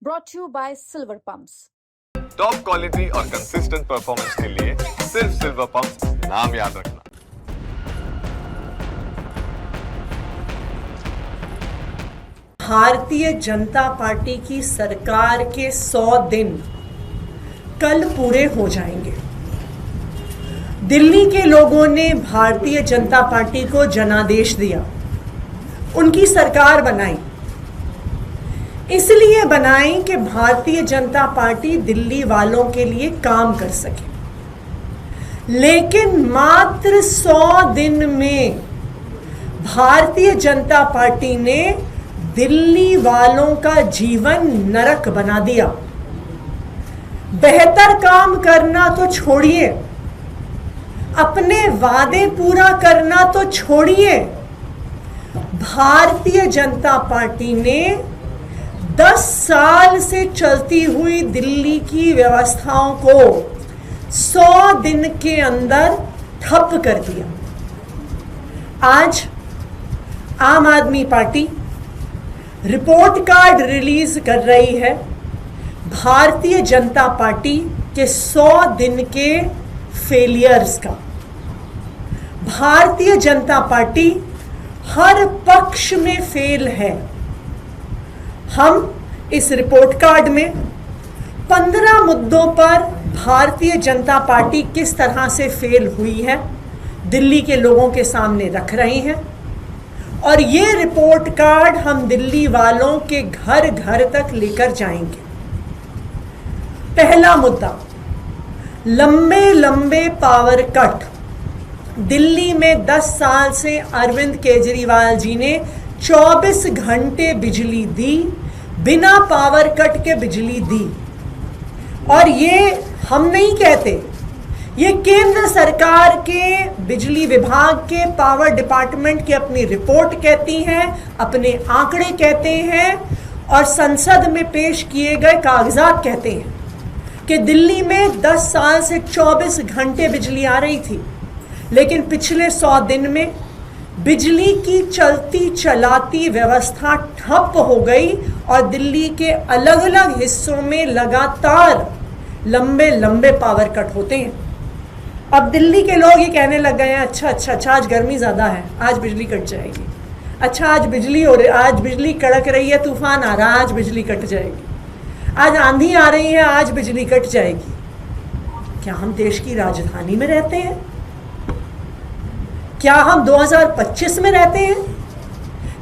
brought to you by Silver Pumps. Top quality और consistent performance के लिए सिर्फ सिल्वर पंप्स नाम याद रखना। भारतीय जनता पार्टी की सरकार के 100 दिन कल पूरे हो जाएंगे। दिल्ली के लोगों ने भारतीय जनता पार्टी को जनादेश दिया, उनकी सरकार बनाई। इसलिए बनाई कि भारतीय जनता पार्टी दिल्ली वालों के लिए काम कर सके। लेकिन मात्र 100 दिन में भारतीय जनता पार्टी ने दिल्ली वालों का जीवन नरक बना दिया। बेहतर काम करना तो छोड़िए, अपने वादे पूरा करना तो छोड़िए, भारतीय जनता पार्टी ने 10 साल से चलती हुई दिल्ली की व्यवस्थाओं को 100 दिन के अंदर ठप कर दिया। आज आम आदमी पार्टी रिपोर्ट कार्ड रिलीज कर रही है भारतीय जनता पार्टी के 100 दिन के फेलियर्स का। भारतीय जनता पार्टी हर पक्ष में फेल है। हम इस रिपोर्ट कार्ड में 15 मुद्दों पर भारतीय जनता पार्टी किस तरह से फेल हुई है दिल्ली के लोगों के सामने रख रहे हैं, और ये रिपोर्ट कार्ड हम दिल्ली वालों के घर घर तक लेकर जाएंगे। पहला मुद्दा, लंबे लंबे पावर कट। दिल्ली में 10 साल से अरविंद केजरीवाल जी ने 24 घंटे बिजली दी, बिना पावर कट के बिजली दी। और ये हम नहीं कहते, ये केंद्र सरकार के बिजली विभाग के पावर डिपार्टमेंट की अपनी रिपोर्ट कहती है, अपने आंकड़े कहते हैं, और संसद में पेश किए गए कागजात कहते हैं कि दिल्ली में 10 साल से 24 घंटे बिजली आ रही थी। लेकिन पिछले 100 दिन में बिजली की चलती चलाती व्यवस्था ठप हो गई और दिल्ली के अलग अलग हिस्सों में लगातार लंबे लंबे पावर कट होते हैं। अब दिल्ली के लोग ये कहने लग गए हैं, अच्छा आज गर्मी ज़्यादा है, आज बिजली कट जाएगी। अच्छा आज बिजली कड़क रही है, तूफान आ रहा है, आज बिजली कट जाएगी। आज आंधी आ रही है, आज बिजली कट जाएगी। क्या हम देश की राजधानी में रहते हैं? क्या हम 2025 में रहते हैं?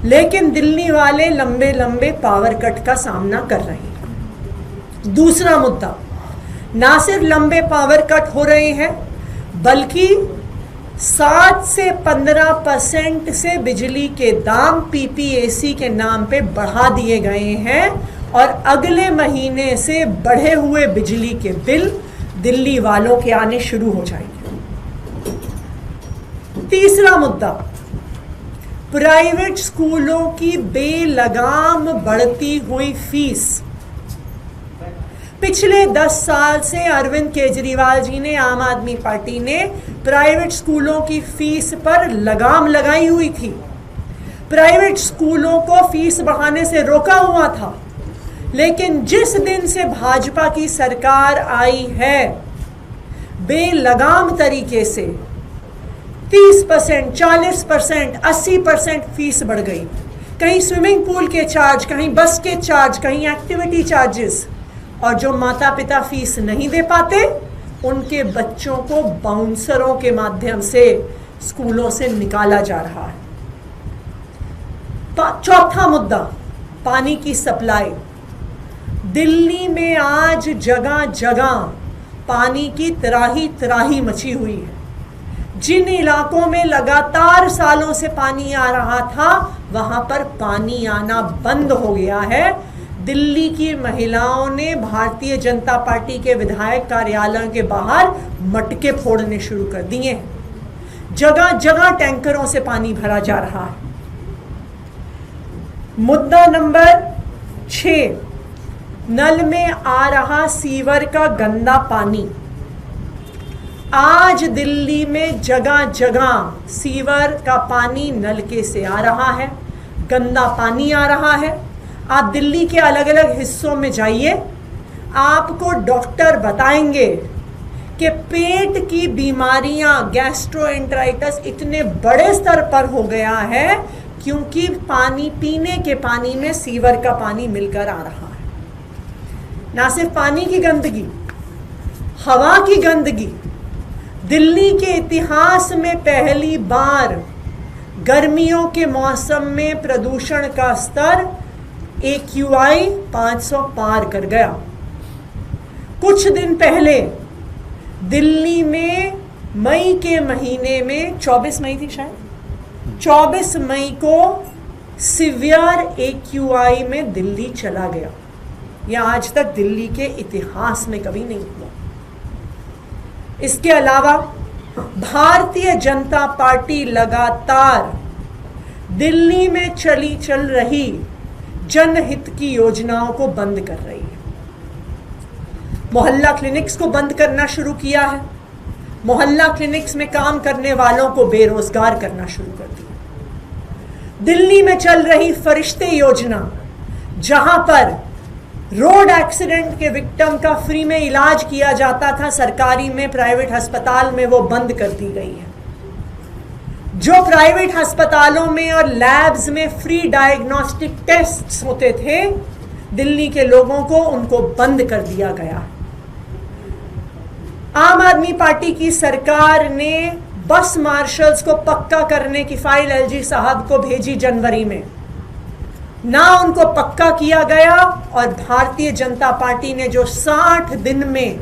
लेकिन दिल्ली वाले लंबे लंबे पावर कट का सामना कर रहे हैं। दूसरा मुद्दा, ना सिर्फ लंबे पावर कट हो रहे हैं, बल्कि 7 से 15% से बिजली के दाम पीपीएसी के नाम पे बढ़ा दिए गए हैं, और अगले महीने से बढ़े हुए बिजली के बिल दिल्ली वालों के आने शुरू हो जाएंगे। तीसरा मुद्दा, प्राइवेट स्कूलों की बेलगाम बढ़ती हुई फीस। पिछले 10 साल से अरविंद केजरीवाल जी ने, आम आदमी पार्टी ने प्राइवेट स्कूलों की फीस पर लगाम लगाई हुई थी। प्राइवेट स्कूलों को फीस बढ़ाने से रोका हुआ था। लेकिन जिस दिन से भाजपा की सरकार आई है, बेलगाम तरीके से 30%, 40%, 80% फीस बढ़ गई। कहीं स्विमिंग पूल के चार्ज, कहीं बस के चार्ज, कहीं एक्टिविटी चार्जेस। और जो माता पिता फीस नहीं दे पाते, उनके बच्चों को बाउंसरों के माध्यम से स्कूलों से निकाला जा रहा है। चौथा मुद्दा, पानी की सप्लाई। दिल्ली में आज जगह जगह पानी की त्राही मची हुई है। जिन इलाकों में लगातार सालों से पानी आ रहा था, वहां पर पानी आना बंद हो गया है। दिल्ली की महिलाओं ने भारतीय जनता पार्टी के विधायक कार्यालयों के बाहर मटके फोड़ने शुरू कर दिए हैं। जगह जगह टैंकरों से पानी भरा जा रहा है। मुद्दा नंबर 6, नल में आ रहा सीवर का गंदा पानी। आज दिल्ली में जगह जगह सीवर का पानी नलके से आ रहा है, गंदा पानी आ रहा है। आप दिल्ली के अलग अलग हिस्सों में जाइए, आपको डॉक्टर बताएंगे कि पेट की बीमारियां, गैस्ट्रोएंटेराइटिस इतने बड़े स्तर पर हो गया है क्योंकि पानी, पीने के पानी में सीवर का पानी मिलकर आ रहा है। ना सिर्फ पानी की गंदगी, हवा की गंदगी। दिल्ली के इतिहास में पहली बार गर्मियों के मौसम में प्रदूषण का स्तर AQI 500 पार कर गया। कुछ दिन पहले दिल्ली में मई के महीने में 24 मई थी शायद, 24 मई को सिवियर AQI में दिल्ली चला गया। यह आज तक दिल्ली के इतिहास में कभी नहीं हुआ। इसके अलावा भारतीय जनता पार्टी लगातार दिल्ली में चल रही जनहित की योजनाओं को बंद कर रही है। मोहल्ला क्लिनिक्स को बंद करना शुरू किया है। मोहल्ला क्लिनिक्स में काम करने वालों को बेरोजगार करना शुरू कर दिया। दिल्ली में चल रही फरिश्ते योजना, जहां पर रोड एक्सीडेंट के विक्टिम का फ्री में इलाज किया जाता था सरकारी में, प्राइवेट अस्पताल में, वो बंद कर दी गई है। जो प्राइवेट अस्पतालों में और लैब्स में फ्री डायग्नोस्टिक टेस्ट्स होते थे दिल्ली के लोगों को, उनको बंद कर दिया गया। आम आदमी पार्टी की सरकार ने बस मार्शल्स को पक्का करने की फाइल LG साहब को भेजी जनवरी में, ना उनको पक्का किया गया। और भारतीय जनता पार्टी ने जो 60 दिन में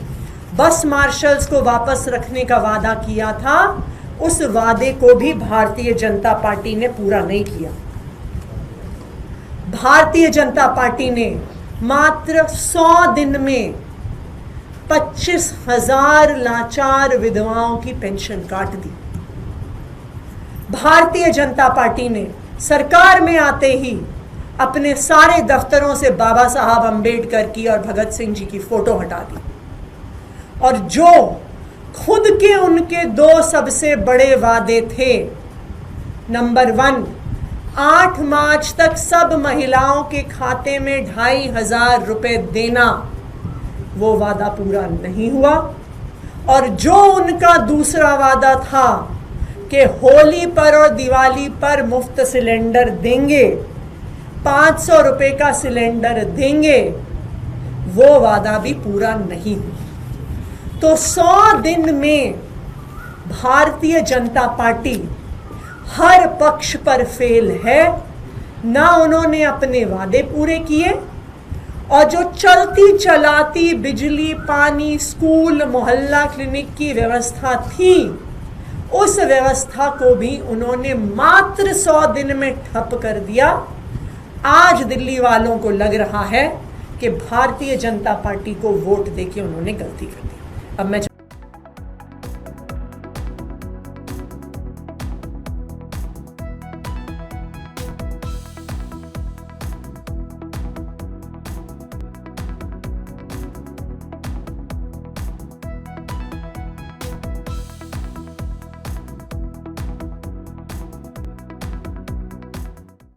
बस मार्शल्स को वापस रखने का वादा किया था, उस वादे को भी भारतीय जनता पार्टी ने पूरा नहीं किया। भारतीय जनता पार्टी ने मात्र 100 दिन में 25,000 लाचार विधवाओं की पेंशन काट दी। भारतीय जनता पार्टी ने सरकार में आते ही अपने सारे दफ्तरों से बाबा साहब अंबेडकर की और भगत सिंह जी की फोटो हटा दी। और जो खुद के उनके 2 सबसे बड़े वादे थे, नंबर 1, 8 मार्च तक सब महिलाओं के खाते में 2,500 रुपए देना, वो वादा पूरा नहीं हुआ। और जो उनका दूसरा वादा था कि होली पर और दिवाली पर मुफ्त सिलेंडर देंगे, 500 रुपए का सिलेंडर देंगे, वो वादा भी पूरा नहीं हुआ। तो 100 दिन में भारतीय जनता पार्टी हर पक्ष पर फेल है। ना उन्होंने अपने वादे पूरे किए, और जो चलती चलाती बिजली, पानी, स्कूल, मोहल्ला क्लिनिक की व्यवस्था थी, उस व्यवस्था को भी उन्होंने मात्र 100 दिन में ठप कर दिया। आज दिल्ली वालों को लग रहा है कि भारतीय जनता पार्टी को वोट देके उन्होंने गलती कर दी। अब मैं